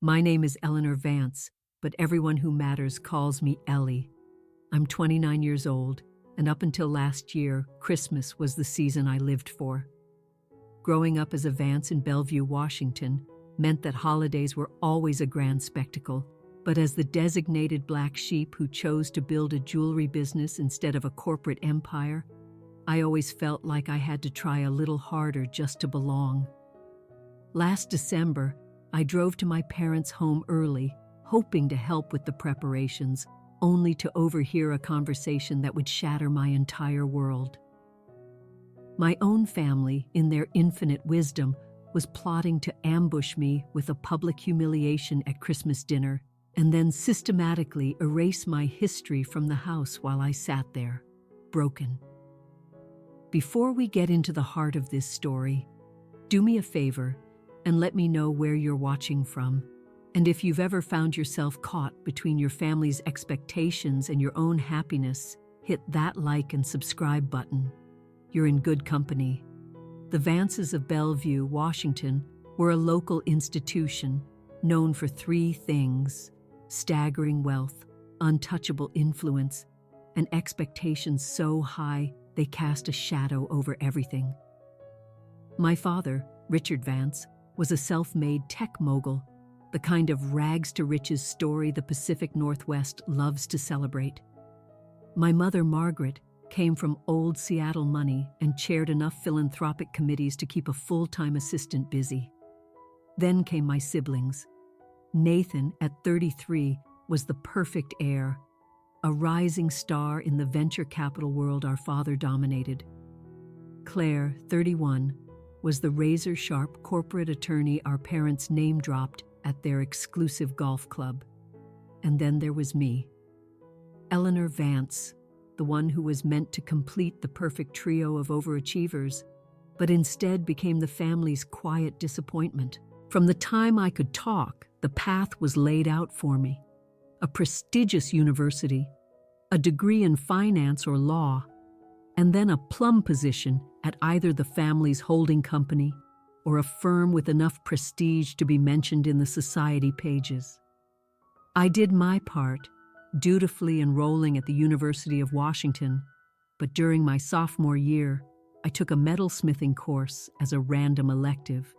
My name is Eleanor Vance, but everyone who matters calls me Ellie. I'm 29 years old, and up until last year, Christmas was the season I lived for. Growing up as a Vance in Bellevue, Washington, meant that holidays were always a grand spectacle, but as the designated black sheep who chose to build a jewelry business instead of a corporate empire, I always felt like I had to try a little harder just to belong. Last December, I drove to my parents' home early, hoping to help with the preparations, only to overhear a conversation that would shatter my entire world. My own family, in their infinite wisdom, was plotting to ambush me with a public humiliation at Christmas dinner and then systematically erase my history from the house while I sat there, broken. Before we get into the heart of this story, do me a favor and let me know where you're watching from, and if you've ever found yourself caught between your family's expectations and your own happiness, hit that like and subscribe button. You're in good company. The Vances of Bellevue, Washington, were a local institution known for three things: staggering wealth, untouchable influence, and expectations so high they cast a shadow over everything. My father, Richard Vance, was a self-made tech mogul, the kind of rags-to-riches story the Pacific Northwest loves to celebrate. My mother, Margaret, came from old Seattle money and chaired enough philanthropic committees to keep a full-time assistant busy. Then came my siblings. Nathan, at 33, was the perfect heir, a rising star in the venture capital world our father dominated. Claire, 31, was the razor-sharp corporate attorney our parents name-dropped at their exclusive golf club. And then there was me, Eleanor Vance, the one who was meant to complete the perfect trio of overachievers, but instead became the family's quiet disappointment. From the time I could talk, the path was laid out for me. A prestigious university, a degree in finance or law, and then a plum position at either the family's holding company or a firm with enough prestige to be mentioned in the society pages. I did my part, dutifully enrolling at the University of Washington, but during my sophomore year, I took a metalsmithing course as a random elective.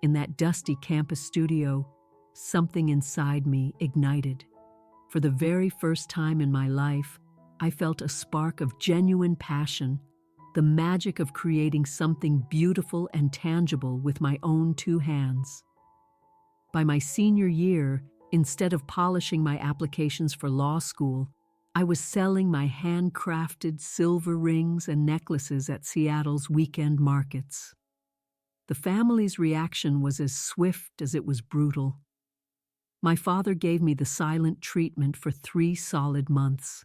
In that dusty campus studio, something inside me ignited. For the very first time in my life, I felt a spark of genuine passion, the magic of creating something beautiful and tangible with my own two hands. By my senior year, instead of polishing my applications for law school, I was selling my handcrafted silver rings and necklaces at Seattle's weekend markets. The family's reaction was as swift as it was brutal. My father gave me the silent treatment for 3 solid months.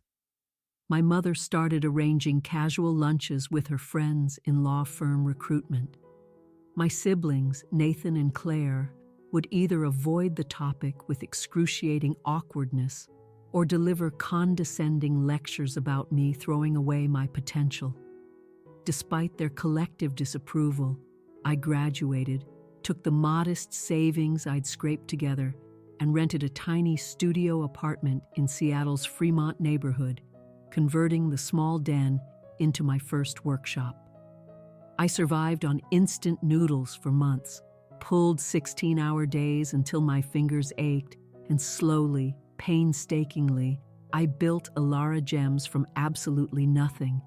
My mother started arranging casual lunches with her friends in law firm recruitment. My siblings, Nathan and Claire, would either avoid the topic with excruciating awkwardness or deliver condescending lectures about me throwing away my potential. Despite their collective disapproval, I graduated, took the modest savings I'd scraped together, and rented a tiny studio apartment in Seattle's Fremont neighborhood, converting the small den into my first workshop. I survived on instant noodles for months, pulled 16-hour days until my fingers ached, and slowly, painstakingly, I built Alara gems from absolutely nothing.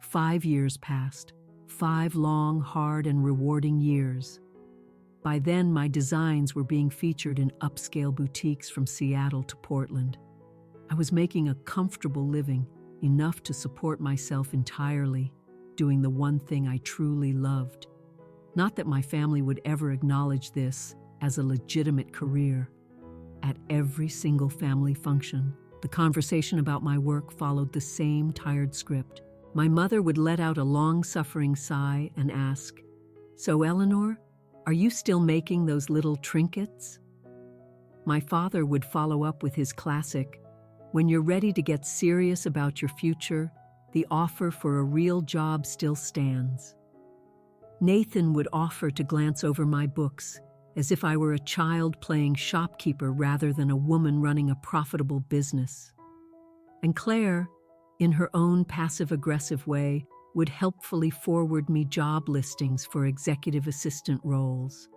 5 years passed, 5 long, hard, and rewarding years. By then, my designs were being featured in upscale boutiques from Seattle to Portland. I was making a comfortable living, enough to support myself entirely, doing the one thing I truly loved. Not that my family would ever acknowledge this as a legitimate career. At every single family function, the conversation about my work followed the same tired script. My mother would let out a long-suffering sigh and ask, "So, Eleanor, are you still making those little trinkets?" My father would follow up with his classic, "When you're ready to get serious about your future, the offer for a real job still stands." Nathan would offer to glance over my books, as if I were a child playing shopkeeper rather than a woman running a profitable business. And Claire, in her own passive-aggressive way, would helpfully forward me job listings for executive assistant roles,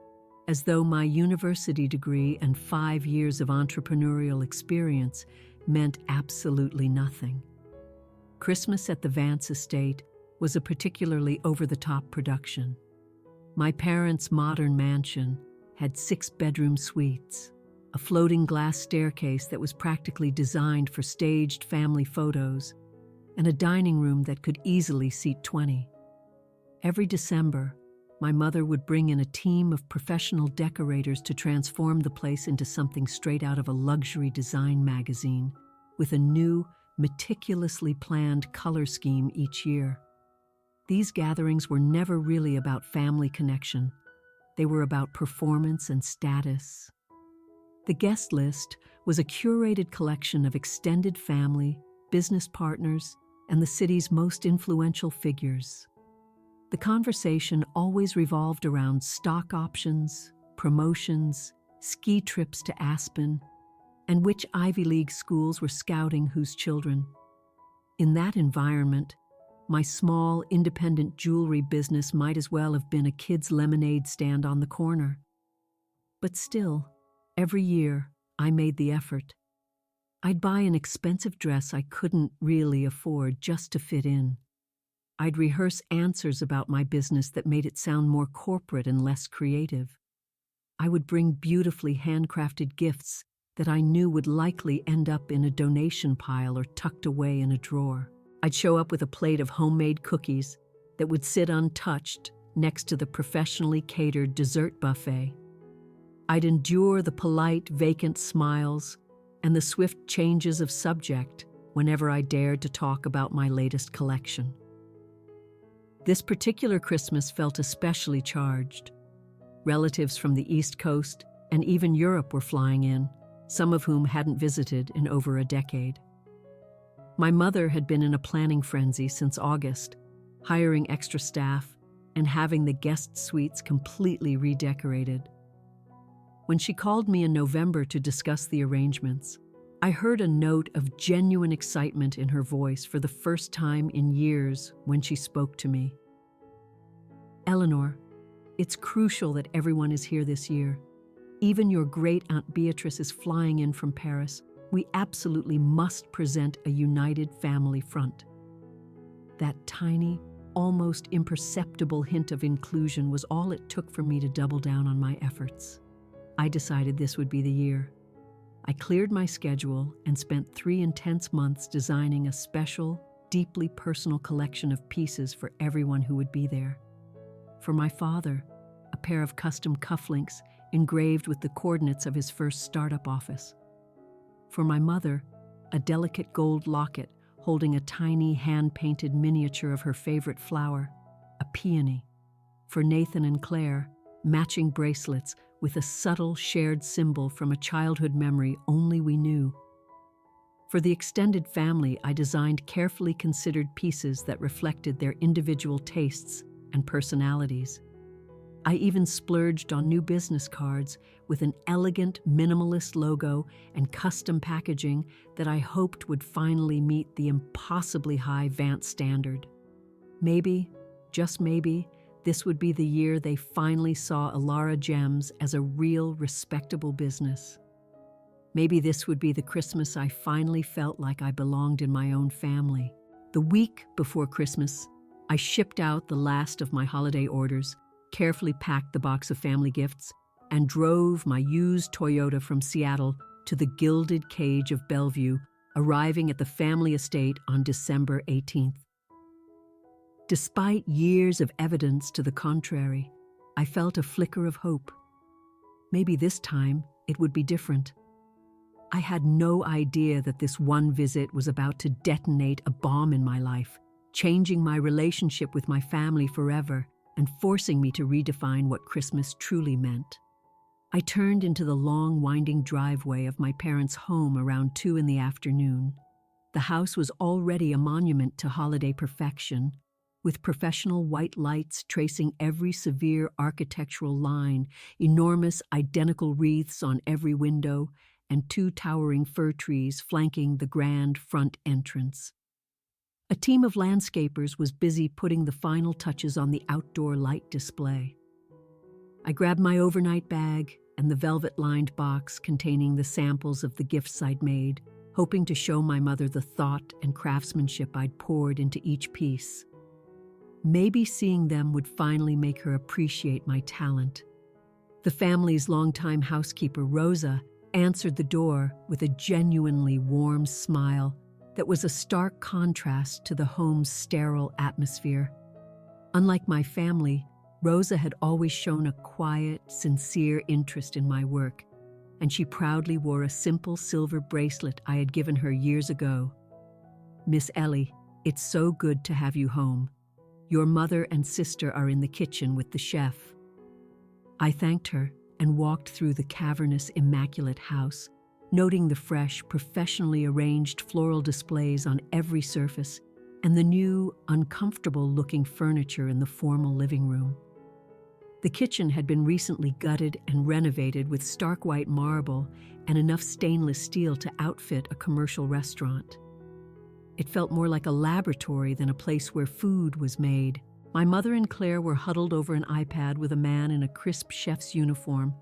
as though my university degree and 5 years of entrepreneurial experience meant absolutely nothing. Christmas at the Vance estate was a particularly over-the-top production. My parents' modern mansion had 6-bedroom suites, a floating glass staircase that was practically designed for staged family photos, and a dining room that could easily seat 20. Every December, my mother would bring in a team of professional decorators to transform the place into something straight out of a luxury design magazine, with a new, meticulously planned color scheme each year. These gatherings were never really about family connection. They were about performance and status. The guest list was a curated collection of extended family, business partners, and the city's most influential figures. The conversation always revolved around stock options, promotions, ski trips to Aspen, and which Ivy League schools were scouting whose children. In that environment, my small, independent jewelry business might as well have been a kid's lemonade stand on the corner. But still, every year, I made the effort. I'd buy an expensive dress I couldn't really afford just to fit in. I'd rehearse answers about my business that made it sound more corporate and less creative. I would bring beautifully handcrafted gifts that I knew would likely end up in a donation pile or tucked away in a drawer. I'd show up with a plate of homemade cookies that would sit untouched next to the professionally catered dessert buffet. I'd endure the polite, vacant smiles and the swift changes of subject whenever I dared to talk about my latest collection. This particular Christmas felt especially charged. Relatives from the East Coast and even Europe were flying in, some of whom hadn't visited in over a decade. My mother had been in a planning frenzy since August, hiring extra staff and having the guest suites completely redecorated. When she called me in November to discuss the arrangements, I heard a note of genuine excitement in her voice for the first time in years when she spoke to me. "Eleanor, it's crucial that everyone is here this year. Even your great-aunt Beatrice is flying in from Paris. We absolutely must present a united family front." That tiny, almost imperceptible hint of inclusion was all it took for me to double down on my efforts. I decided this would be the year. I cleared my schedule and spent 3 intense months designing a special, deeply personal collection of pieces for everyone who would be there. For my father, a pair of custom cufflinks engraved with the coordinates of his first startup office. For my mother, a delicate gold locket holding a tiny hand-painted miniature of her favorite flower, a peony. For Nathan and Claire, matching bracelets with a subtle shared symbol from a childhood memory only we knew. For the extended family, I designed carefully considered pieces that reflected their individual tastes and personalities. I even splurged on new business cards with an elegant, minimalist logo and custom packaging that I hoped would finally meet the impossibly high Vance standard. Maybe, just maybe, this would be the year they finally saw Alara Gems as a real, respectable business. Maybe this would be the Christmas I finally felt like I belonged in my own family. The week before Christmas, I shipped out the last of my holiday orders, carefully packed the box of family gifts, and drove my used Toyota from Seattle to the Gilded Cage of Bellevue, arriving at the family estate on December 18th. Despite years of evidence to the contrary, I felt a flicker of hope. Maybe this time it would be different. I had no idea that this one visit was about to detonate a bomb in my life, changing my relationship with my family forever and forcing me to redefine what Christmas truly meant. I turned into the long, winding driveway of my parents' home around 2 in the afternoon. The house was already a monument to holiday perfection, with professional white lights tracing every severe architectural line, enormous identical wreaths on every window, and 2 towering fir trees flanking the grand front entrance. A team of landscapers was busy putting the final touches on the outdoor light display. I grabbed my overnight bag and the velvet-lined box containing the samples of the gifts I'd made, hoping to show my mother the thought and craftsmanship I'd poured into each piece. Maybe seeing them would finally make her appreciate my talent. The family's longtime housekeeper, Rosa, answered the door with a genuinely warm smile that was a stark contrast to the home's sterile atmosphere. Unlike my family, Rosa had always shown a quiet, sincere interest in my work, and she proudly wore a simple silver bracelet I had given her years ago. "Miss Ellie, it's so good to have you home. Your mother and sister are in the kitchen with the chef." I thanked her and walked through the cavernous, immaculate house, noting the fresh, professionally arranged floral displays on every surface and the new, uncomfortable-looking furniture in the formal living room. The kitchen had been recently gutted and renovated with stark white marble and enough stainless steel to outfit a commercial restaurant. It felt more like a laboratory than a place where food was made. My mother and Claire were huddled over an iPad with a man in a crisp chef's uniform.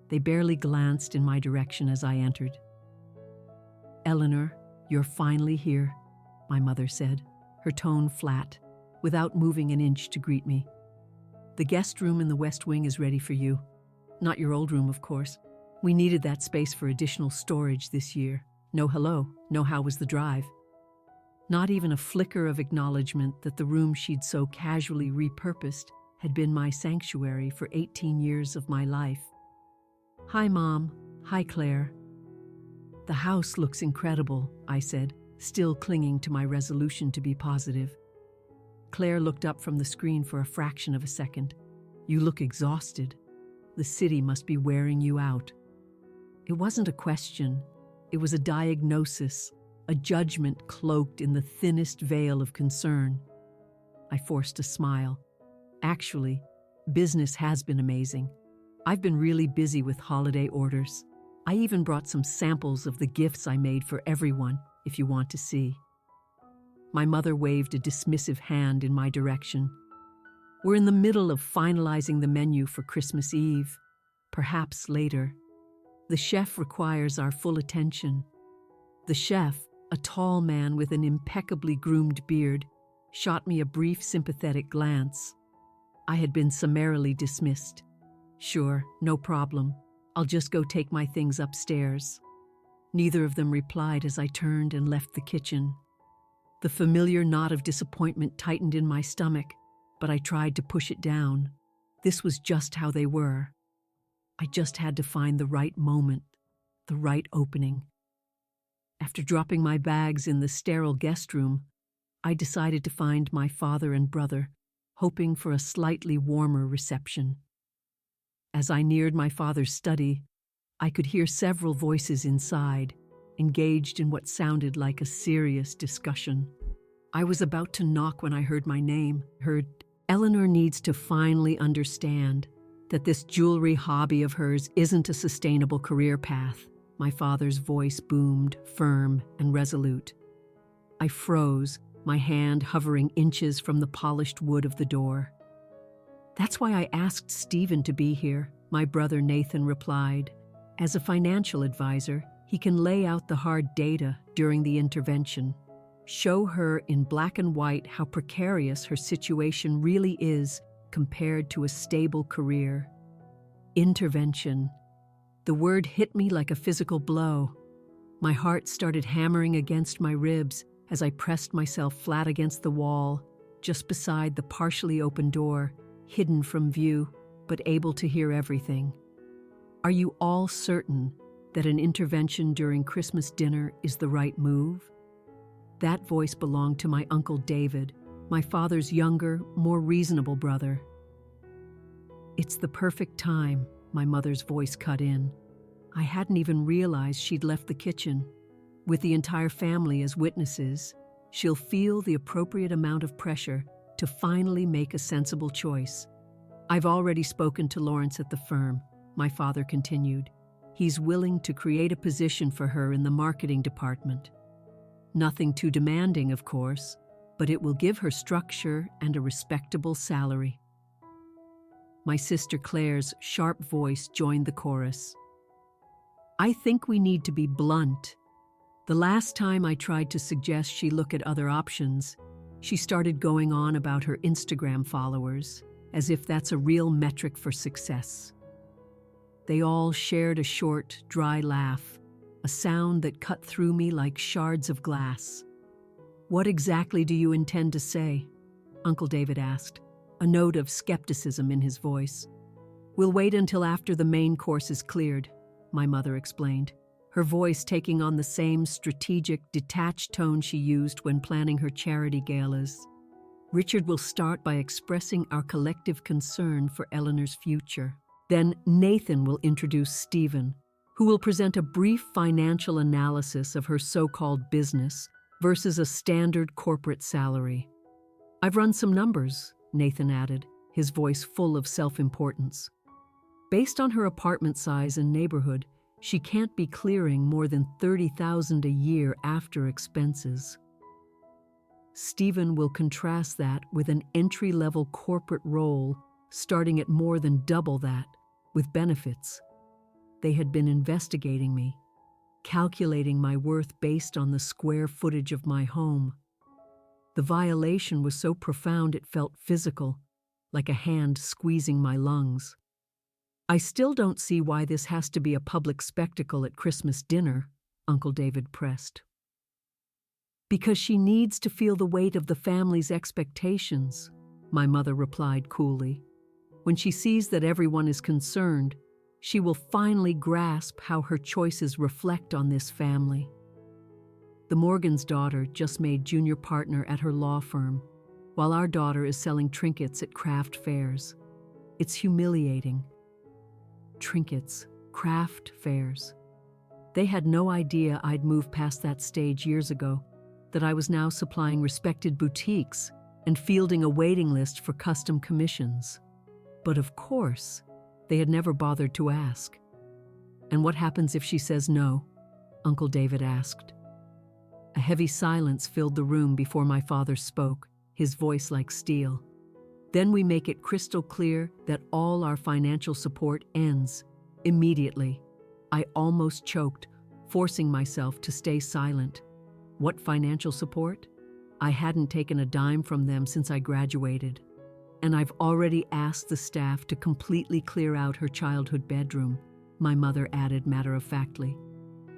They barely glanced in my direction as I entered. "Eleanor, you're finally here," my mother said, her tone flat, without moving an inch to greet me. "The guest room in the West Wing is ready for you. Not your old room, of course. We needed that space for additional storage this year. No hello, no how was the drive." Not even a flicker of acknowledgement that the room she'd so casually repurposed had been my sanctuary for 18 years of my life. "Hi, Mom. Hi, Claire." "The house looks incredible," I said, still clinging to my resolution to be positive. Claire looked up from the screen for a fraction of a second. "You look exhausted. The city must be wearing you out." It wasn't a question. It was a diagnosis, a judgment cloaked in the thinnest veil of concern. I forced a smile. "Actually, business has been amazing. I've been really busy with holiday orders. I even brought some samples of the gifts I made for everyone, if you want to see." My mother waved a dismissive hand in my direction. "We're in the middle of finalizing the menu for Christmas Eve. Perhaps later. The chef requires our full attention." The chef, a tall man with an impeccably groomed beard, shot me a brief sympathetic glance. I had been summarily dismissed. "Sure, no problem. I'll just go take my things upstairs." Neither of them replied as I turned and left the kitchen. The familiar knot of disappointment tightened in my stomach, but I tried to push it down. This was just how they were. I just had to find the right moment, the right opening. After dropping my bags in the sterile guest room, I decided to find my father and brother, hoping for a slightly warmer reception. As I neared my father's study, I could hear several voices inside, engaged in what sounded like a serious discussion. I was about to knock when I heard my name. "Eleanor needs to finally understand that this jewelry hobby of hers isn't a sustainable career path." My father's voice boomed, firm and resolute. I froze, my hand hovering inches from the polished wood of the door. "That's why I asked Stephen to be here," my brother Nathan replied. "As a financial advisor, he can lay out the hard data during the intervention, show her in black and white how precarious her situation really is compared to a stable career." Intervention. The word hit me like a physical blow. My heart started hammering against my ribs as I pressed myself flat against the wall, just beside the partially open door, hidden from view, but able to hear everything. "Are you all certain that an intervention during Christmas dinner is the right move?" That voice belonged to my Uncle David, my father's younger, more reasonable brother. "It's the perfect time," my mother's voice cut in. I hadn't even realized she'd left the kitchen. With the entire family as witnesses, she'll feel the appropriate amount of pressure to finally make a sensible choice. "I've already spoken to Lawrence at the firm," my father continued. "He's willing to create a position for her in the marketing department. Nothing too demanding, of course, but it will give her structure and a respectable salary." My sister Claire's sharp voice joined the chorus. "I think we need to be blunt. The last time I tried to suggest she look at other options, she started going on about her Instagram followers, as if that's a real metric for success." They all shared a short, dry laugh, a sound that cut through me like shards of glass. "What exactly do you intend to say?" Uncle David asked, a note of skepticism in his voice. "We'll wait until after the main course is cleared," my mother explained, her voice taking on the same strategic, detached tone she used when planning her charity galas. "Richard will start by expressing our collective concern for Eleanor's future. Then Nathan will introduce Stephen, who will present a brief financial analysis of her so-called business versus a standard corporate salary. I've run some numbers," Nathan added, his voice full of self-importance. "Based on her apartment size and neighborhood, she can't be clearing more than $30,000 a year after expenses. Stephen will contrast that with an entry-level corporate role starting at more than double that, with benefits. They had been investigating me, calculating my worth based on the square footage of my home. The violation was so profound it felt physical, like a hand squeezing my lungs. I still don't see why this has to be a public spectacle at Christmas dinner," Uncle David pressed. "Because she needs to feel the weight of the family's expectations," my mother replied coolly. "When she sees that everyone is concerned, she will finally grasp how her choices reflect on this family." The Morgan's daughter just made junior partner at her law firm, while our daughter is selling trinkets at craft fairs. It's humiliating. Trinkets, craft fairs. They had no idea I'd moved past that stage years ago, that I was now supplying respected boutiques and fielding a waiting list for custom commissions. But of course, they had never bothered to ask. "And what happens if she says no?" Uncle David asked. A heavy silence filled the room before my father spoke, his voice like steel. "Then we make it crystal clear that all our financial support ends immediately." I almost choked, forcing myself to stay silent. What financial support? I hadn't taken a dime from them since I graduated. "And I've already asked the staff to completely clear out her childhood bedroom," my mother added matter-of-factly.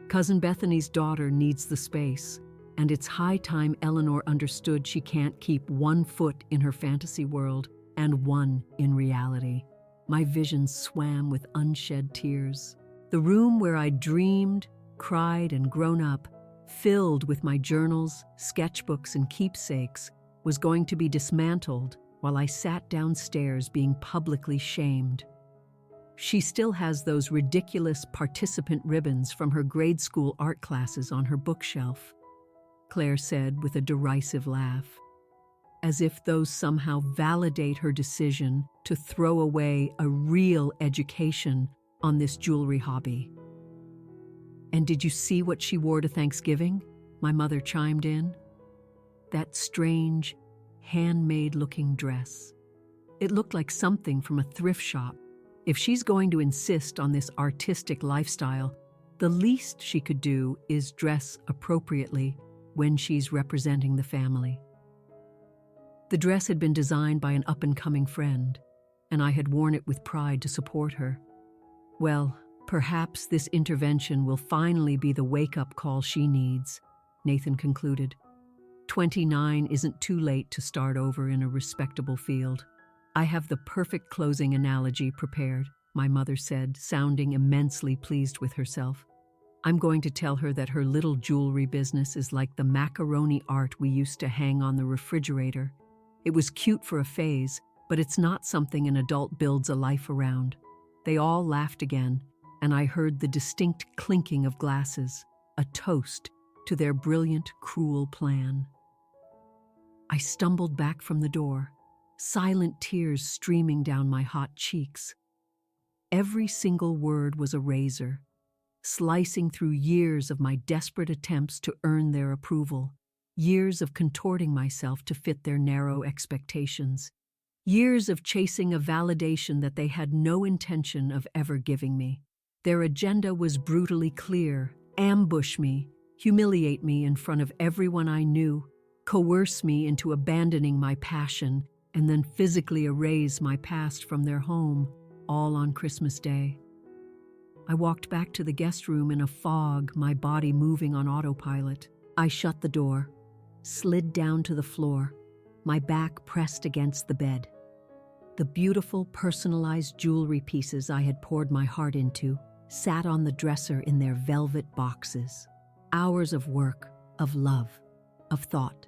"Cousin Bethany's daughter needs the space, and it's high time Eleanor understood she can't keep one foot in her fantasy world and one in reality." My vision swam with unshed tears. The room where I dreamed, cried, and grown up, filled with my journals, sketchbooks, and keepsakes, was going to be dismantled while I sat downstairs being publicly shamed. "She still has those ridiculous participant ribbons from her grade school art classes on her bookshelf," Claire said with a derisive laugh, as if those somehow validate her decision to throw away a real education on this jewelry hobby. "And did you see what she wore to Thanksgiving?" my mother chimed in. "That strange, handmade-looking dress. It looked like something from a thrift shop. If she's going to insist on this artistic lifestyle, the least she could do is dress appropriately when she's representing the family." The dress had been designed by an up-and-coming friend, and I had worn it with pride to support her. "Well, perhaps this intervention will finally be the wake-up call she needs," Nathan concluded. 29 isn't too late to start over in a respectable field. "I have the perfect closing analogy prepared," my mother said, sounding immensely pleased with herself. "I'm going to tell her that her little jewelry business is like the macaroni art we used to hang on the refrigerator. It was cute for a phase, but it's not something an adult builds a life around." They all laughed again, and I heard the distinct clinking of glasses, a toast to their brilliant, cruel plan. I stumbled back from the door, silent tears streaming down my hot cheeks. Every single word was a razor, slicing through years of my desperate attempts to earn their approval, years of contorting myself to fit their narrow expectations, years of chasing a validation that they had no intention of ever giving me. Their agenda was brutally clear: ambush me, humiliate me in front of everyone I knew, coerce me into abandoning my passion, and then physically erase my past from their home, all on Christmas Day. I walked back to the guest room in a fog, my body moving on autopilot. I shut the door, slid down to the floor, my back pressed against the bed. The beautiful, personalized jewelry pieces I had poured my heart into sat on the dresser in their velvet boxes. Hours of work, of love, of thought,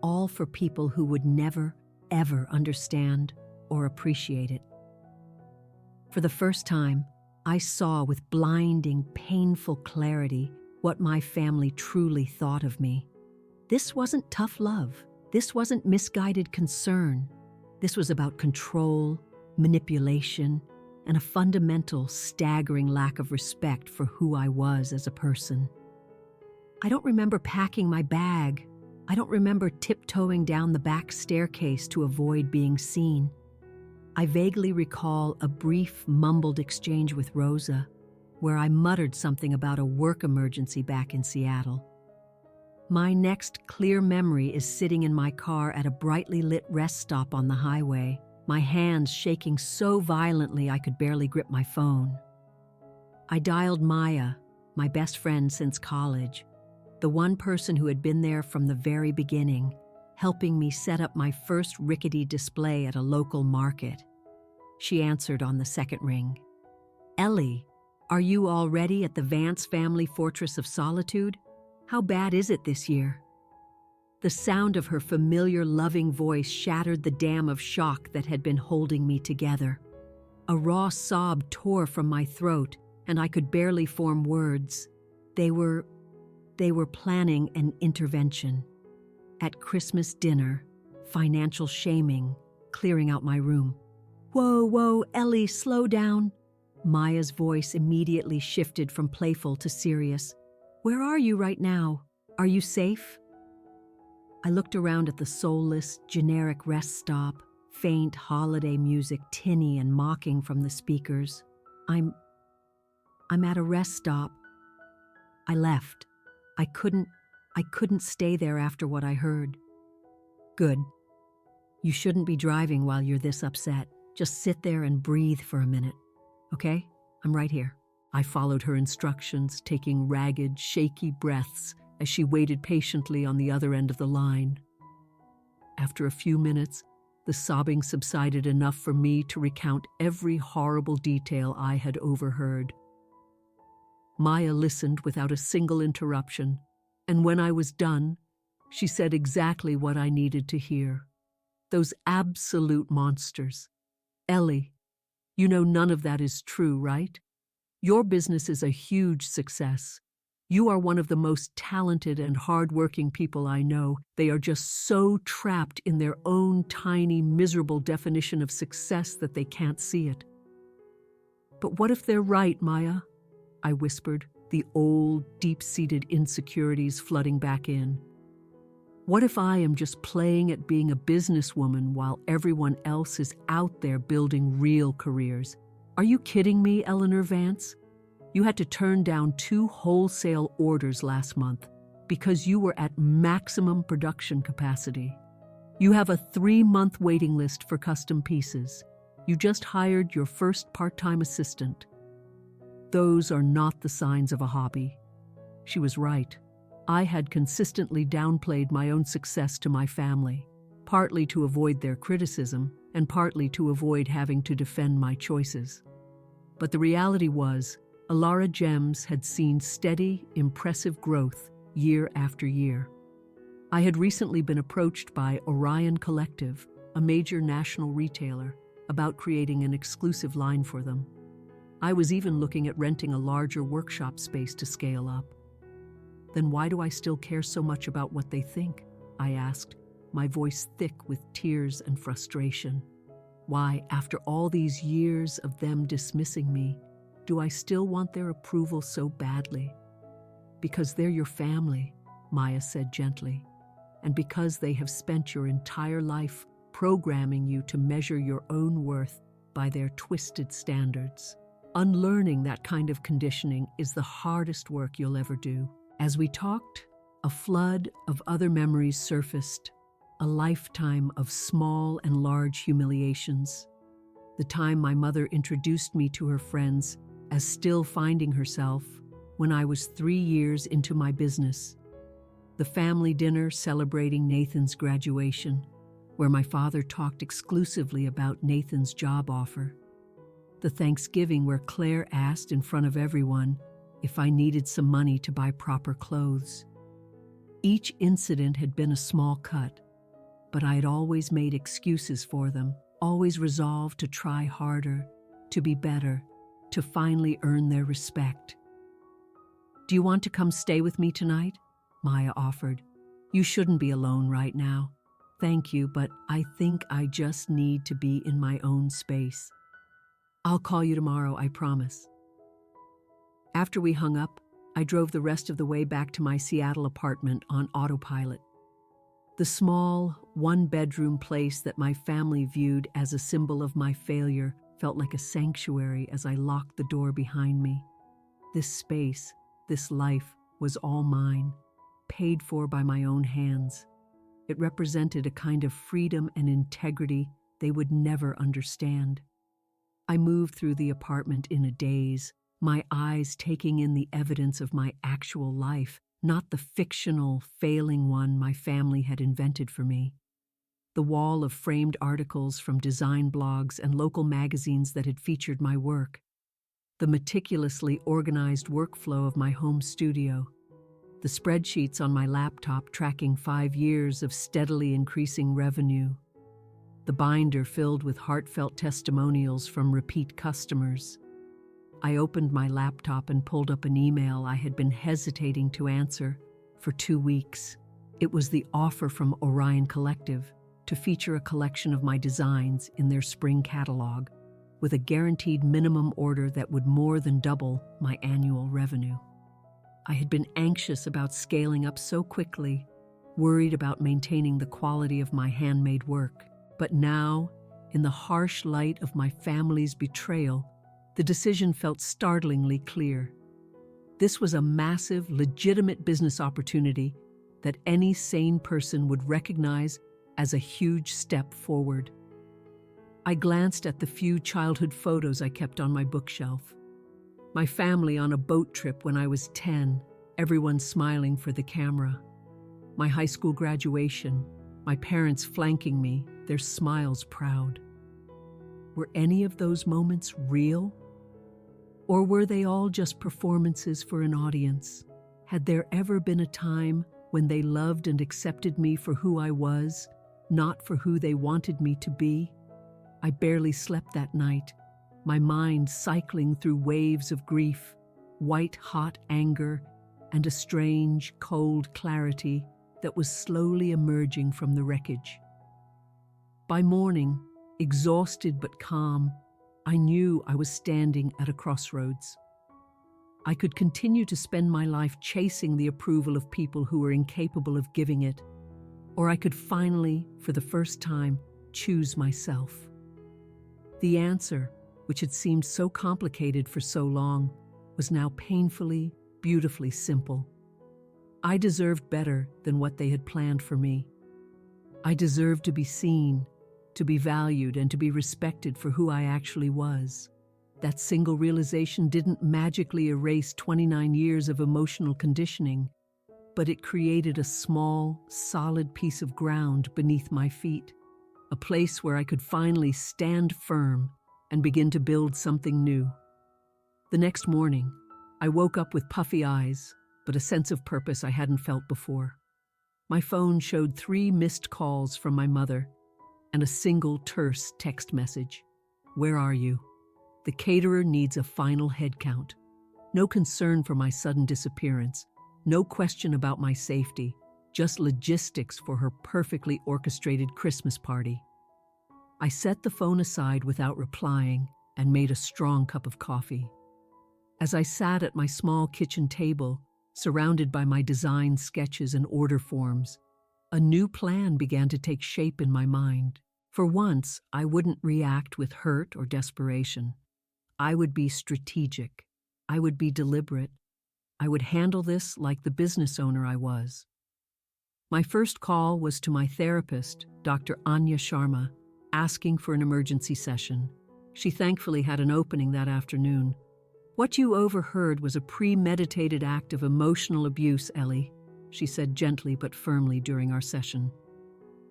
all for people who would never, ever understand or appreciate it. For the first time, I saw with blinding, painful clarity what my family truly thought of me. This wasn't tough love. This wasn't misguided concern. This was about control, manipulation, and a fundamental, staggering lack of respect for who I was as a person. I don't remember packing my bag. I don't remember tiptoeing down the back staircase to avoid being seen. I vaguely recall a brief, mumbled exchange with Rosa, where I muttered something about a work emergency back in Seattle. My next clear memory is sitting in my car at a brightly lit rest stop on the highway, my hands shaking so violently I could barely grip my phone. I dialed Maya, my best friend since college, the one person who had been there from the very beginning, helping me set up my first rickety display at a local market. She answered on the second ring. "Ellie, are you already at the Vance family fortress of solitude? How bad is it this year?" The sound of her familiar, loving voice shattered the dam of shock that had been holding me together. A raw sob tore from my throat, and I could barely form words. They were planning an intervention. At Christmas dinner, financial shaming, clearing out my room. Whoa, Ellie, slow down." Maya's voice immediately shifted from playful to serious. "Where are you right now? Are you safe?" I looked around at the soulless, generic rest stop, faint holiday music tinny and mocking from the speakers. I'm at a rest stop. I left. I couldn't stay there after what I heard. "Good. You shouldn't be driving while you're this upset. Just sit there and breathe for a minute. Okay? I'm right here." I followed her instructions, taking ragged, shaky breaths as she waited patiently on the other end of the line. After a few minutes, the sobbing subsided enough for me to recount every horrible detail I had overheard. Maya listened without a single interruption, and when I was done, she said exactly what I needed to hear. Those absolute monsters. "Ellie, you know none of that is true, right? Your business is a huge success. You are one of the most talented and hardworking people I know. They are just so trapped in their own tiny, miserable definition of success that they can't see it." "But what if they're right, Maya?" I whispered, the old, deep-seated insecurities flooding back in. "What if I am just playing at being a businesswoman while everyone else is out there building real careers? Are you kidding me, Eleanor Vance? You had to turn down 2 wholesale orders last month because you were at maximum production capacity. You have a 3-month waiting list for custom pieces. You just hired your first part-time assistant. Those are not the signs of a hobby." She was right. I had consistently downplayed my own success to my family, partly to avoid their criticism and partly to avoid having to defend my choices. But the reality was, Alara Gems had seen steady, impressive growth year after year. I had recently been approached by Orion Collective, a major national retailer, about creating an exclusive line for them. I was even looking at renting a larger workshop space to scale up. "Then why do I still care so much about what they think?" I asked, my voice thick with tears and frustration. Why, after all these years of them dismissing me, do I still want their approval so badly? Because they're your family, Maya said gently, and because they have spent your entire life programming you to measure your own worth by their twisted standards. Unlearning that kind of conditioning is the hardest work you'll ever do. As we talked, a flood of other memories surfaced, a lifetime of small and large humiliations. The time my mother introduced me to her friends as still finding herself when I was 3 years into my business. The family dinner celebrating Nathan's graduation, where my father talked exclusively about Nathan's job offer. The Thanksgiving where Claire asked in front of everyone if I needed some money to buy proper clothes. Each incident had been a small cut, but I had always made excuses for them, always resolved to try harder, to be better, to finally earn their respect. "Do you want to come stay with me tonight?" Maya offered. "You shouldn't be alone right now." "Thank you, but I think I just need to be in my own space." "I'll call you tomorrow, I promise." After we hung up, I drove the rest of the way back to my Seattle apartment on autopilot. The small, one-bedroom place that my family viewed as a symbol of my failure felt like a sanctuary as I locked the door behind me. This space, this life, was all mine, paid for by my own hands. It represented a kind of freedom and integrity they would never understand. I moved through the apartment in a daze, my eyes taking in the evidence of my actual life, not the fictional, failing one my family had invented for me. The wall of framed articles from design blogs and local magazines that had featured my work. The meticulously organized workflow of my home studio. The spreadsheets on my laptop tracking 5 years of steadily increasing revenue. The binder filled with heartfelt testimonials from repeat customers. I opened my laptop and pulled up an email I had been hesitating to answer for 2 weeks. It was the offer from Orion Collective to feature a collection of my designs in their spring catalog, with a guaranteed minimum order that would more than double my annual revenue. I had been anxious about scaling up so quickly, worried about maintaining the quality of my handmade work. But now, in the harsh light of my family's betrayal, the decision felt startlingly clear. This was a massive, legitimate business opportunity that any sane person would recognize as a huge step forward. I glanced at the few childhood photos I kept on my bookshelf. My family on a boat trip when I was 10, everyone smiling for the camera. My high school graduation, my parents flanking me, their smiles proud. Were any of those moments real? Or were they all just performances for an audience? Had there ever been a time when they loved and accepted me for who I was, not for who they wanted me to be? I barely slept that night, my mind cycling through waves of grief, white-hot anger, and a strange, cold clarity that was slowly emerging from the wreckage. By morning, exhausted but calm, I knew I was standing at a crossroads. I could continue to spend my life chasing the approval of people who were incapable of giving it, or I could finally, for the first time, choose myself. The answer, which had seemed so complicated for so long, was now painfully, beautifully simple. I deserved better than what they had planned for me. I deserved to be seen, to be valued, and to be respected for who I actually was. That single realization didn't magically erase 29 years of emotional conditioning, but it created a small, solid piece of ground beneath my feet, a place where I could finally stand firm and begin to build something new. The next morning, I woke up with puffy eyes, but a sense of purpose I hadn't felt before. My phone showed 3 missed calls from my mother and a single terse text message. "Where are you? The caterer needs a final head count." No concern for my sudden disappearance, no question about my safety, just logistics for her perfectly orchestrated Christmas party. I set the phone aside without replying and made a strong cup of coffee. As I sat at my small kitchen table, surrounded by my design sketches and order forms, a new plan began to take shape in my mind. For once, I wouldn't react with hurt or desperation. I would be strategic. I would be deliberate. I would handle this like the business owner I was. My first call was to my therapist, Dr. Anya Sharma, asking for an emergency session. She thankfully had an opening that afternoon. "What you overheard was a premeditated act of emotional abuse, Ellie," she said gently but firmly during our session.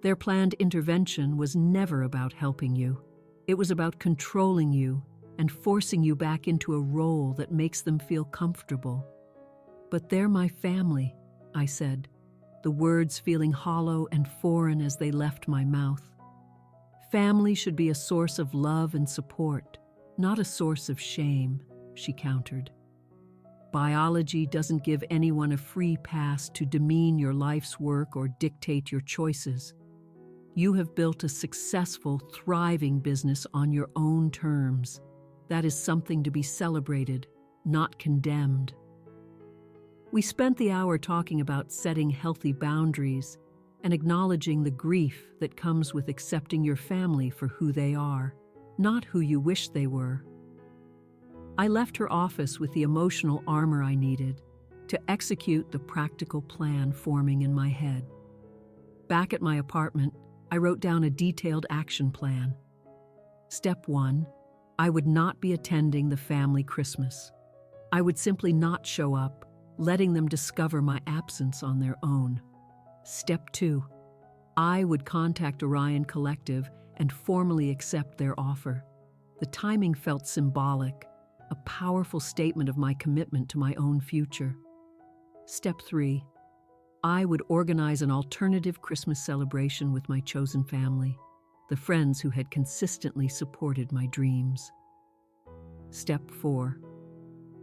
"Their planned intervention was never about helping you. It was about controlling you and forcing you back into a role that makes them feel comfortable." "But they're my family," I said, the words feeling hollow and foreign as they left my mouth. "Family should be a source of love and support, not a source of shame," she countered. "Biology doesn't give anyone a free pass to demean your life's work or dictate your choices. You have built a successful, thriving business on your own terms. That is something to be celebrated, not condemned." We spent the hour talking about setting healthy boundaries and acknowledging the grief that comes with accepting your family for who they are, not who you wish they were. I left her office with the emotional armor I needed to execute the practical plan forming in my head. Back at my apartment, I wrote down a detailed action plan. Step 1, I would not be attending the family Christmas. I would simply not show up, letting them discover my absence on their own. Step 2, I would contact Orion Collective and formally accept their offer. The timing felt symbolic, a powerful statement of my commitment to my own future. Step 3, I would organize an alternative Christmas celebration with my chosen family, the friends who had consistently supported my dreams. Step 4,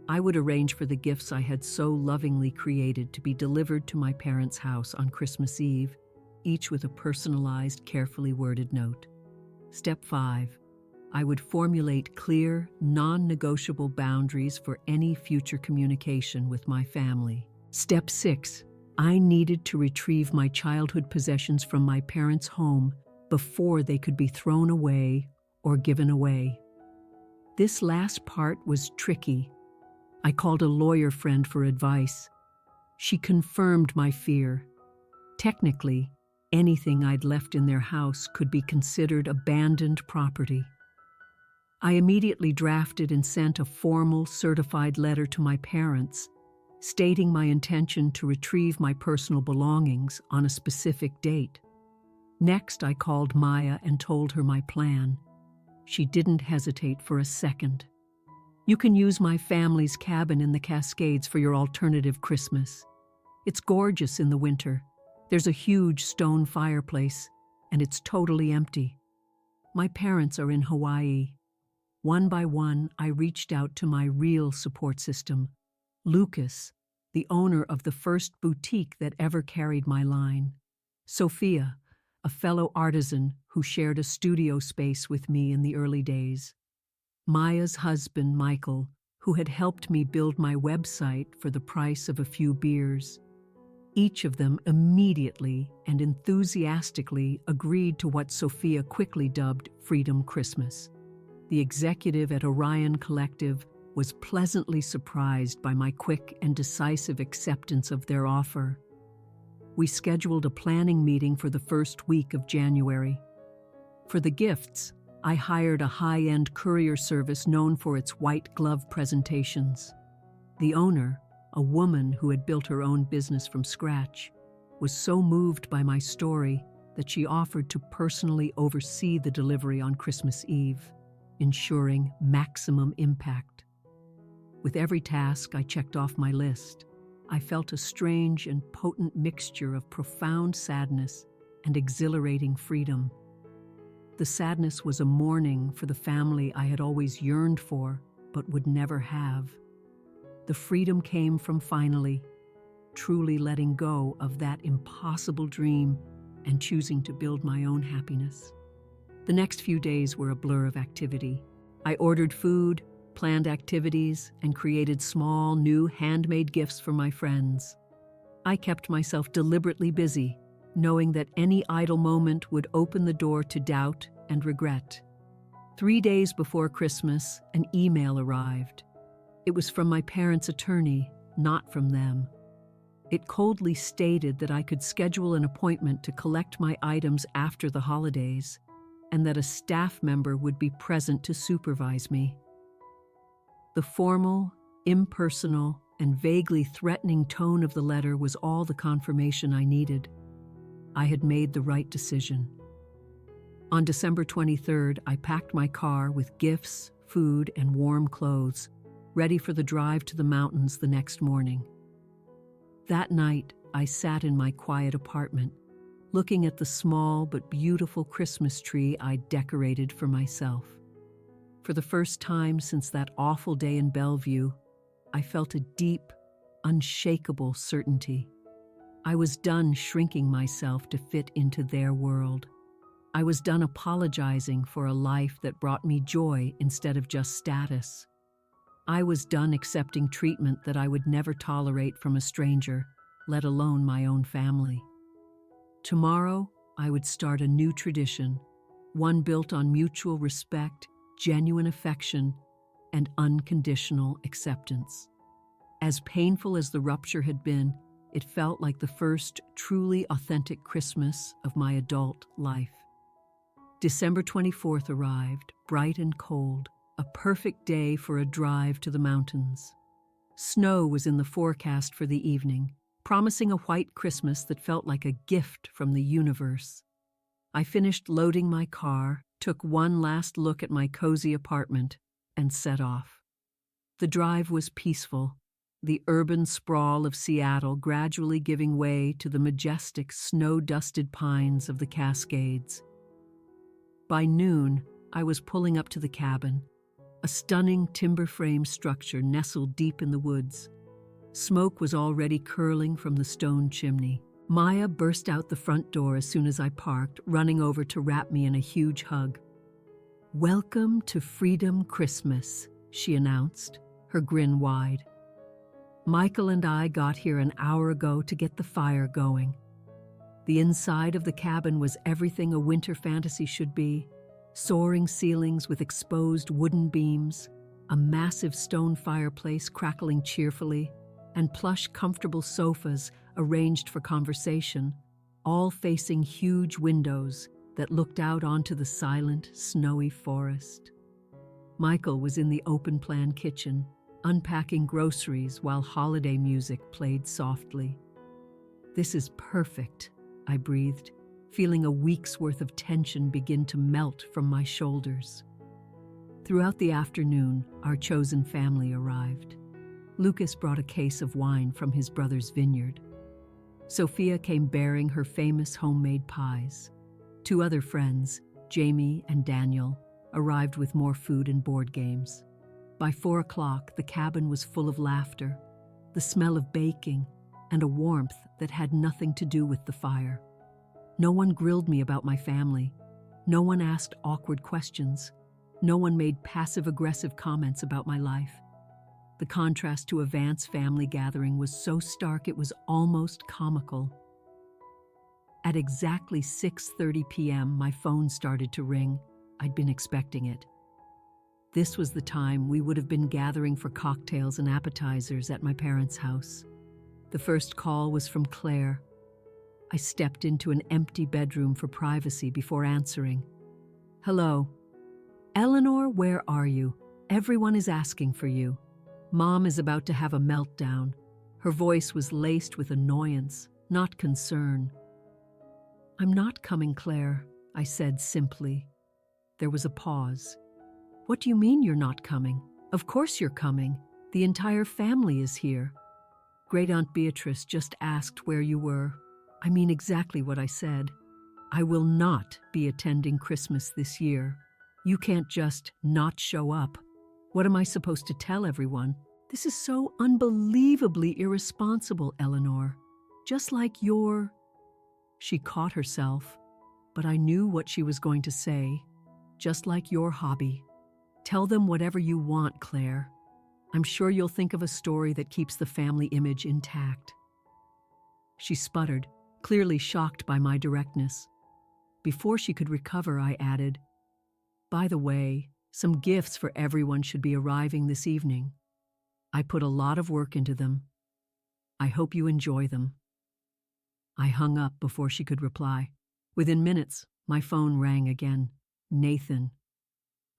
I would arrange for the gifts I had so lovingly created to be delivered to my parents' house on Christmas Eve, each with a personalized, carefully worded note. Step 5, I would formulate clear, non-negotiable boundaries for any future communication with my family. Step 6, I needed to retrieve my childhood possessions from my parents' home before they could be thrown away or given away. This last part was tricky. I called a lawyer friend for advice. She confirmed my fear. Technically, anything I'd left in their house could be considered abandoned property. I immediately drafted and sent a formal, certified letter to my parents, stating my intention to retrieve my personal belongings on a specific date. Next, I called Maya and told her my plan. She didn't hesitate for a second. "You can use my family's cabin in the Cascades for your alternative Christmas. It's gorgeous in the winter. There's a huge stone fireplace, and it's totally empty. My parents are in Hawaii." One by one, I reached out to my real support system, Lucas, the owner of the first boutique that ever carried my line; Sophia, a fellow artisan who shared a studio space with me in the early days; Maya's husband, Michael, who had helped me build my website for the price of a few beers. Each of them immediately and enthusiastically agreed to what Sophia quickly dubbed Freedom Christmas. The executive at Orion Collective was pleasantly surprised by my quick and decisive acceptance of their offer. We scheduled a planning meeting for the first week of January. For the gifts, I hired a high-end courier service known for its white glove presentations. The owner, a woman who had built her own business from scratch, was so moved by my story that she offered to personally oversee the delivery on Christmas Eve, ensuring maximum impact. With every task I checked off my list, I felt a strange and potent mixture of profound sadness and exhilarating freedom. The sadness was a mourning for the family I had always yearned for, but would never have. The freedom came from finally truly letting go of that impossible dream and choosing to build my own happiness. The next few days were a blur of activity. I ordered food, planned activities, and created small, new handmade gifts for my friends. I kept myself deliberately busy, knowing that any idle moment would open the door to doubt and regret. 3 days before Christmas, an email arrived. It was from my parents' attorney, not from them. It coldly stated that I could schedule an appointment to collect my items after the holidays, and that a staff member would be present to supervise me. The formal, impersonal, and vaguely threatening tone of the letter was all the confirmation I needed. I had made the right decision. On December 23rd, I packed my car with gifts, food, and warm clothes, ready for the drive to the mountains the next morning. That night, I sat in my quiet apartment, looking at the small but beautiful Christmas tree I'd decorated for myself. For the first time since that awful day in Bellevue, I felt a deep, unshakable certainty. I was done shrinking myself to fit into their world. I was done apologizing for a life that brought me joy instead of just status. I was done accepting treatment that I would never tolerate from a stranger, let alone my own family. Tomorrow, I would start a new tradition, one built on mutual respect, genuine affection, and unconditional acceptance. As painful as the rupture had been, it felt like the first truly authentic Christmas of my adult life. December 24th arrived, bright and cold, a perfect day for a drive to the mountains. Snow was in the forecast for the evening, promising a white Christmas that felt like a gift from the universe. I finished loading my car, took one last look at my cozy apartment, and set off. The drive was peaceful, the urban sprawl of Seattle gradually giving way to the majestic snow-dusted pines of the Cascades. By noon, I was pulling up to the cabin, a stunning timber frame structure nestled deep in the woods. Smoke was already curling from the stone chimney. Maya burst out the front door as soon as I parked, running over to wrap me in a huge hug. "Welcome to Freedom Christmas," she announced, her grin wide. "Michael and I got here an hour ago to get the fire going." The inside of the cabin was everything a winter fantasy should be: soaring ceilings with exposed wooden beams, a massive stone fireplace crackling cheerfully, and plush, comfortable sofas arranged for conversation, all facing huge windows that looked out onto the silent, snowy forest. Michael was in the open-plan kitchen, unpacking groceries while holiday music played softly. "This is perfect," I breathed, feeling a week's worth of tension begin to melt from my shoulders. Throughout the afternoon, our chosen family arrived. Lucas brought a case of wine from his brother's vineyard. Sophia came bearing her famous homemade pies. 2 other friends, Jamie and Daniel, arrived with more food and board games. By 4 o'clock, the cabin was full of laughter, the smell of baking, and a warmth that had nothing to do with the fire. No one grilled me about my family. No one asked awkward questions. No one made passive-aggressive comments about my life. The contrast to a Vance family gathering was so stark it was almost comical. At exactly 6:30 p.m., my phone started to ring. I'd been expecting it. This was the time we would have been gathering for cocktails and appetizers at my parents' house. The first call was from Claire. I stepped into an empty bedroom for privacy before answering. "Hello. Eleanor, where are you? Everyone is asking for you. Mom is about to have a meltdown." Her voice was laced with annoyance, not concern. "I'm not coming, Claire," I said simply. There was a pause. "What do you mean you're not coming? Of course you're coming. The entire family is here. Great Aunt Beatrice just asked where you were." I mean exactly what I said. I will not be attending Christmas this year. You can't just not show up. What am I supposed to tell everyone? This is so unbelievably irresponsible, Eleanor. Just like your... She caught herself, but I knew what she was going to say. Just like your hobby. Tell them whatever you want, Claire. I'm sure you'll think of a story that keeps the family image intact. She sputtered, clearly shocked by my directness. Before she could recover, I added, "By the way, some gifts for everyone should be arriving this evening. I put a lot of work into them. I hope you enjoy them." I hung up before she could reply. Within minutes, my phone rang again. Nathan.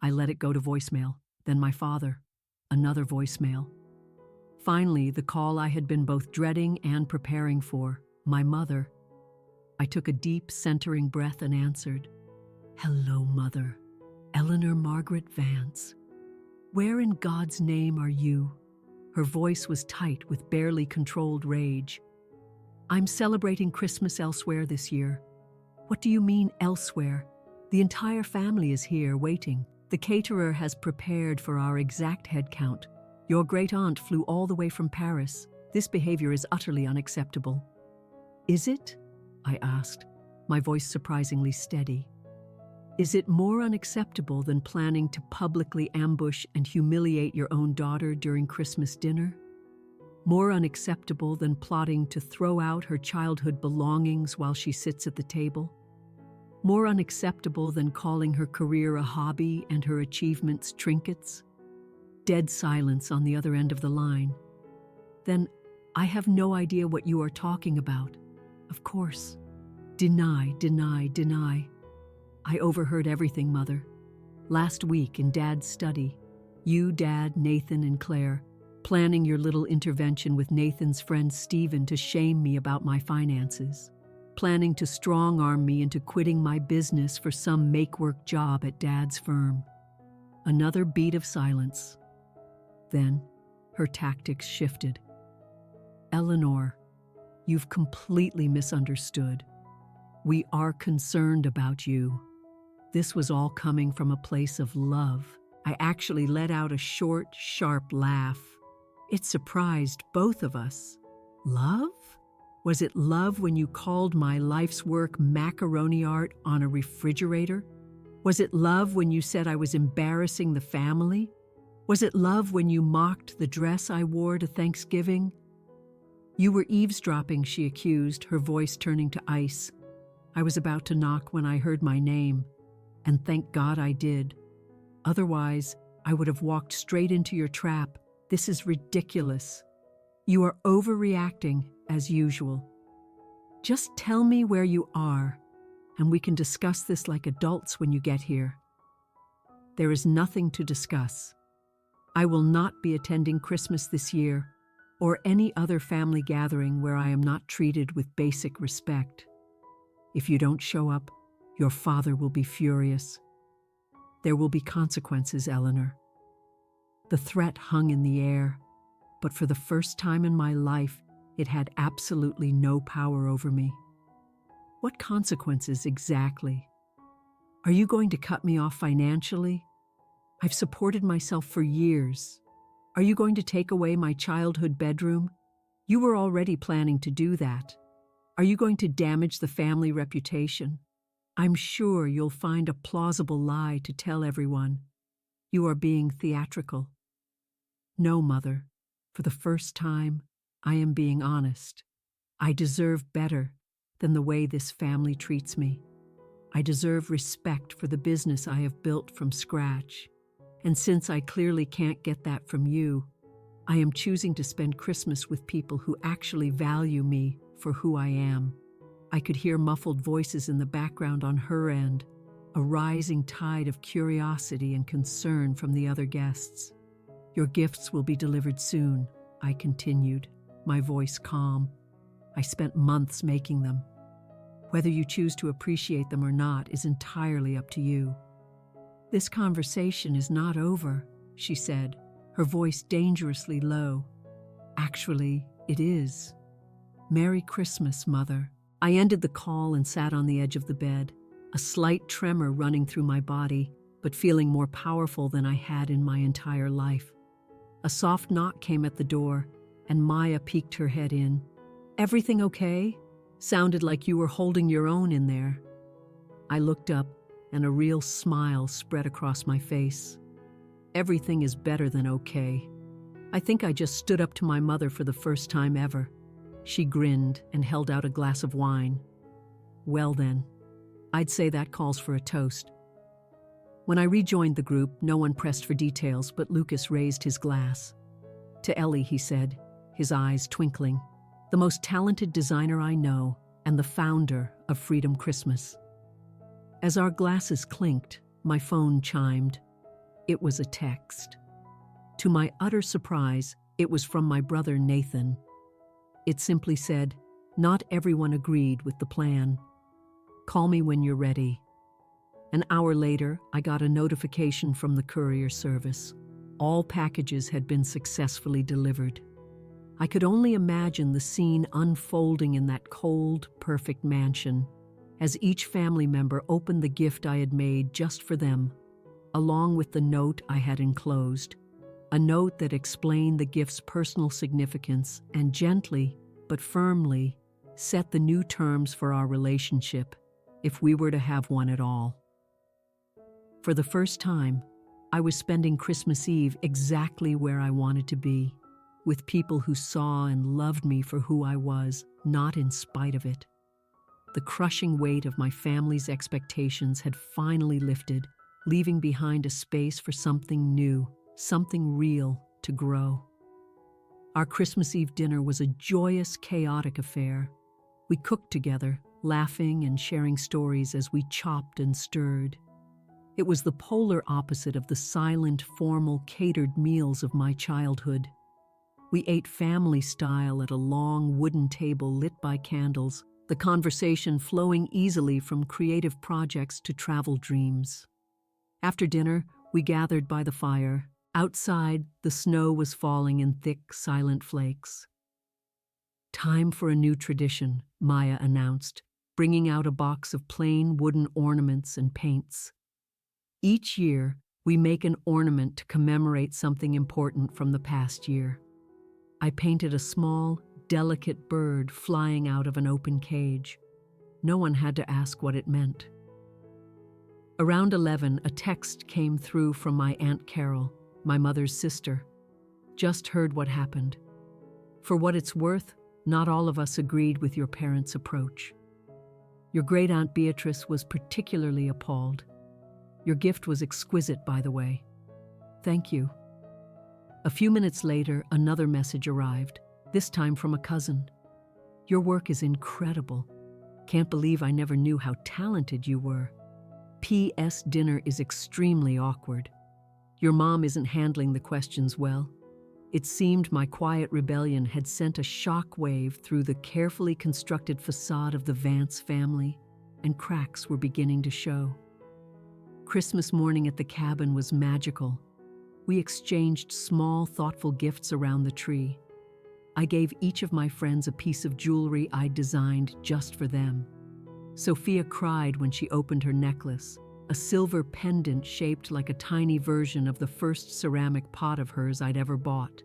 I let it go to voicemail, then my father. Another voicemail. Finally, the call I had been both dreading and preparing for, my mother. I took a deep, centering breath and answered. "Hello, Mother. Eleanor Margaret Vance. Where in God's name are you?" Her voice was tight with barely controlled rage. "I'm celebrating Christmas elsewhere this year." "What do you mean, elsewhere? The entire family is here, waiting. The caterer has prepared for our exact head count. Your great-aunt flew all the way from Paris. This behavior is utterly unacceptable." "Is it?" I asked, my voice surprisingly steady. "Is it more unacceptable than planning to publicly ambush and humiliate your own daughter during Christmas dinner? More unacceptable than plotting to throw out her childhood belongings while she sits at the table? More unacceptable than calling her career a hobby and her achievements trinkets?" Dead silence on the other end of the line. "Then I have no idea what you are talking about." "Of course. Deny, deny, deny." "I overheard everything, Mother. Last week in Dad's study, you, Dad, Nathan, and Claire, planning your little intervention with Nathan's friend Stephen to shame me about my finances, planning to strong-arm me into quitting my business for some make-work job at Dad's firm." Another beat of silence. Then, her tactics shifted. "Eleanor, you've completely misunderstood. We are concerned about you." This was all coming from a place of love. I actually let out a short, sharp laugh. It surprised both of us. Love? Was it love when you called my life's work macaroni art on a refrigerator? Was it love when you said I was embarrassing the family? Was it love when you mocked the dress I wore to Thanksgiving? "You were eavesdropping," she accused, her voice turning to ice. I was about to knock when I heard my name, and thank God I did. Otherwise, I would have walked straight into your trap. This is ridiculous. You are overreacting, as usual. Just tell me where you are, and we can discuss this like adults when you get here. There is nothing to discuss. I will not be attending Christmas this year, or any other family gathering where I am not treated with basic respect. If you don't show up, your father will be furious. There will be consequences, Eleanor. The threat hung in the air, but for the first time in my life, it had absolutely no power over me. What consequences exactly? Are you going to cut me off financially? I've supported myself for years. Are you going to take away my childhood bedroom? You were already planning to do that. Are you going to damage the family reputation? I'm sure you'll find a plausible lie to tell everyone. You are being theatrical. No, Mother. For the first time, I am being honest. I deserve better than the way this family treats me. I deserve respect for the business I have built from scratch. And since I clearly can't get that from you, I am choosing to spend Christmas with people who actually value me for who I am. I could hear muffled voices in the background on her end, a rising tide of curiosity and concern from the other guests. Your gifts will be delivered soon, I continued, my voice calm. I spent months making them. Whether you choose to appreciate them or not is entirely up to you. This conversation is not over, she said, her voice dangerously low. Actually, it is. Merry Christmas, Mother. I ended the call and sat on the edge of the bed, a slight tremor running through my body, but feeling more powerful than I had in my entire life. A soft knock came at the door, and Maya peeked her head in. "Everything okay?" Sounded like you were holding your own in there. I looked up, and a real smile spread across my face. Everything is better than okay. I think I just stood up to my mother for the first time ever. She grinned and held out a glass of wine. Well then, I'd say that calls for a toast. When I rejoined the group, no one pressed for details, but Lucas raised his glass. "To Ellie," he said, his eyes twinkling, "the most talented designer I know and the founder of Freedom Christmas." As our glasses clinked, my phone chimed. It was a text. To my utter surprise, it was from my brother Nathan. It simply said, "Not everyone agreed with the plan. Call me when you're ready." An hour later, I got a notification from the courier service. All packages had been successfully delivered. I could only imagine the scene unfolding in that cold, perfect mansion, as each family member opened the gift I had made just for them, along with the note I had enclosed, a note that explained the gift's personal significance and gently, but firmly, set the new terms for our relationship, if we were to have one at all. For the first time, I was spending Christmas Eve exactly where I wanted to be, with people who saw and loved me for who I was, not in spite of it. The crushing weight of my family's expectations had finally lifted, leaving behind a space for something new, something real to grow. Our Christmas Eve dinner was a joyous, chaotic affair. We cooked together, laughing and sharing stories as we chopped and stirred. It was the polar opposite of the silent, formal, catered meals of my childhood. We ate family style at a long wooden table lit by candles, the conversation flowing easily from creative projects to travel dreams. After dinner, we gathered by the fire. Outside, the snow was falling in thick, silent flakes. "Time for a new tradition," Maya announced, bringing out a box of plain wooden ornaments and paints. "Each year, we make an ornament to commemorate something important from the past year." I painted a small, delicate bird flying out of an open cage. No one had to ask what it meant. Around 11, a text came through from my Aunt Carol, my mother's sister. "Just heard what happened. For what it's worth, not all of us agreed with your parents' approach. Your great-aunt Beatrice was particularly appalled. Your gift was exquisite, by the way. Thank you." A few minutes later, another message arrived, this time from a cousin. "Your work is incredible. Can't believe I never knew how talented you were. P.S. Dinner is extremely awkward. Your mom isn't handling the questions well. It seemed my quiet rebellion had sent a shock wave through the carefully constructed facade of the Vance family, and cracks were beginning to show." Christmas morning at the cabin was magical. We exchanged small, thoughtful gifts around the tree. I gave each of my friends a piece of jewelry I'd designed just for them. Sophia cried when she opened her necklace, a silver pendant shaped like a tiny version of the first ceramic pot of hers I'd ever bought.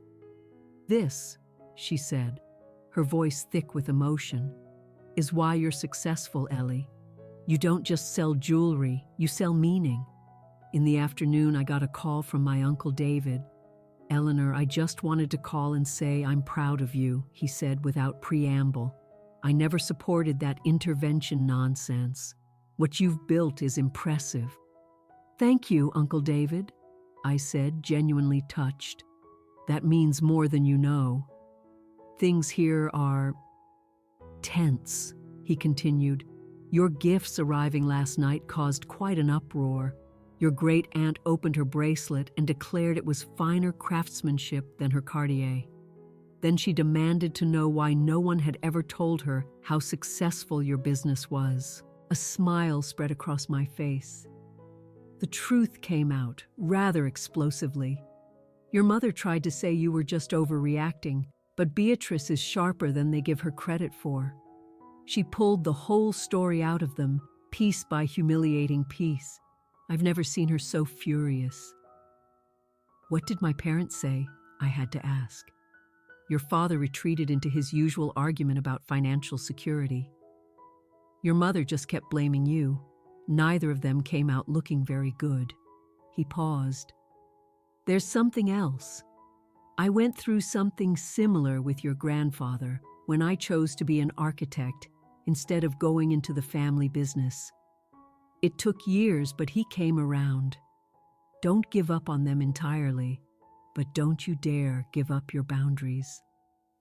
"This," she said, her voice thick with emotion, "is why you're successful, Ellie. You don't just sell jewelry, you sell meaning." In the afternoon, I got a call from my Uncle David. "Eleanor, I just wanted to call and say I'm proud of you," he said without preamble. "I never supported that intervention nonsense. What you've built is impressive." "Thank you, Uncle David," I said, genuinely touched. "That means more than you know. Things here are tense," he continued. "Your gifts arriving last night caused quite an uproar. Your great-aunt opened her bracelet and declared it was finer craftsmanship than her Cartier. Then she demanded to know why no one had ever told her how successful your business was." A smile spread across my face. The truth came out, rather explosively. "Your mother tried to say you were just overreacting, but Beatrice is sharper than they give her credit for. She pulled the whole story out of them, piece by humiliating piece. I've never seen her so furious." "What did my parents say?" I had to ask. Your father retreated into his usual argument about financial security. Your mother just kept blaming you. Neither of them came out looking very good. He paused. There's something else. I went through something similar with your grandfather when I chose to be an architect instead of going into the family business. It took years, but he came around. Don't give up on them entirely, but don't you dare give up your boundaries.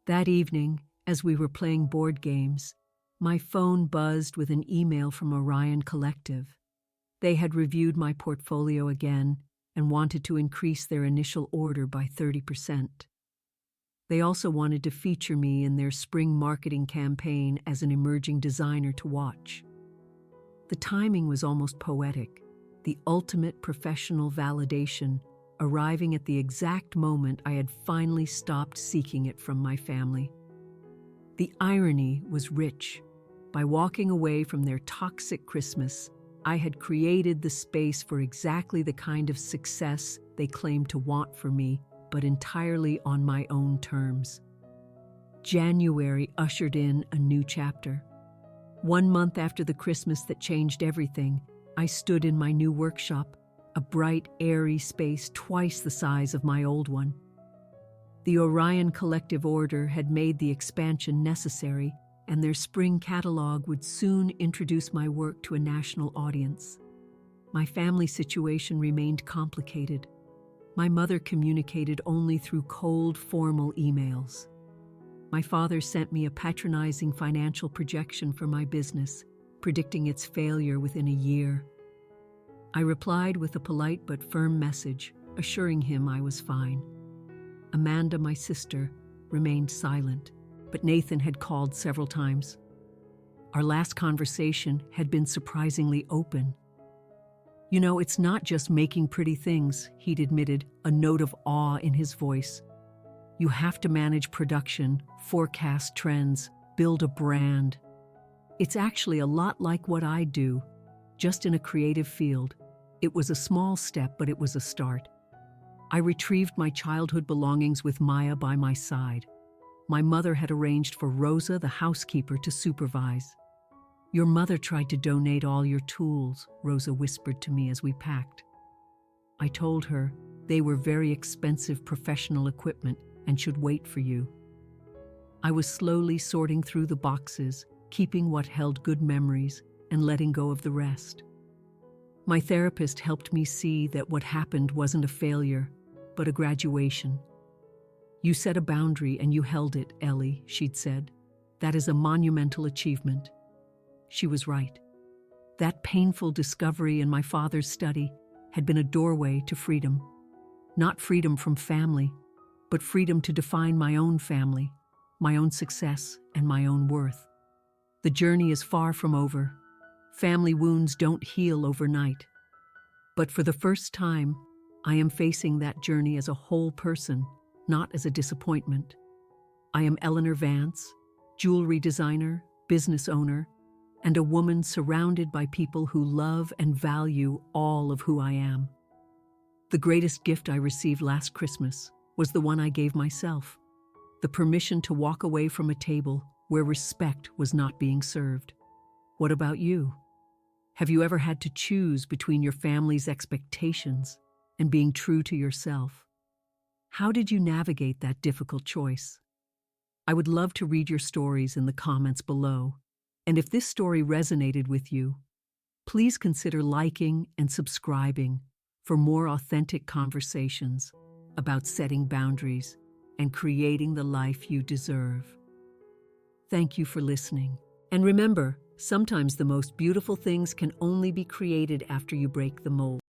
That evening, as we were playing board games, my phone buzzed with an email from Orion Collective. They had reviewed my portfolio again and wanted to increase their initial order by 30%. They also wanted to feature me in their spring marketing campaign as an emerging designer to watch. The timing was almost poetic, the ultimate professional validation arriving at the exact moment I had finally stopped seeking it from my family. The irony was rich. By walking away from their toxic Christmas, I had created the space for exactly the kind of success they claimed to want for me, but entirely on my own terms. January ushered in a new chapter. 1 month after the Christmas that changed everything, I stood in my new workshop, a bright, airy space twice the size of my old one. The Orion Collective order had made the expansion necessary, and their spring catalog would soon introduce my work to a national audience. My family situation remained complicated. My mother communicated only through cold, formal emails. My father sent me a patronizing financial projection for my business, predicting its failure within a year. I replied with a polite but firm message, assuring him I was fine. Amanda, my sister, remained silent, but Nathan had called several times. Our last conversation had been surprisingly open. You know, it's not just making pretty things, he'd admitted, a note of awe in his voice. You have to manage production, forecast trends, build a brand. It's actually a lot like what I do, just in a creative field. It was a small step, but it was a start. I retrieved my childhood belongings with Maya by my side. My mother had arranged for Rosa, the housekeeper, to supervise. Your mother tried to donate all your tools, Rosa whispered to me as we packed. I told her they were very expensive professional equipment and should wait for you. I was slowly sorting through the boxes, keeping what held good memories and letting go of the rest. My therapist helped me see that what happened wasn't a failure, but a graduation. You set a boundary and you held it, Ellie, she'd said. That is a monumental achievement. She was right. That painful discovery in my father's study had been a doorway to freedom. Not freedom from family, but freedom to define my own family, my own success, and my own worth. The journey is far from over. Family wounds don't heal overnight. But for the first time, I am facing that journey as a whole person, not as a disappointment. I am Eleanor Vance, jewelry designer, business owner, and a woman surrounded by people who love and value all of who I am. The greatest gift I received last Christmas was the one I gave myself, the permission to walk away from a table where respect was not being served. What about you? Have you ever had to choose between your family's expectations and being true to yourself? How did you navigate that difficult choice? I would love to read your stories in the comments below. And if this story resonated with you, please consider liking and subscribing for more authentic conversations about setting boundaries and creating the life you deserve. Thank you for listening. And remember, sometimes the most beautiful things can only be created after you break the mold.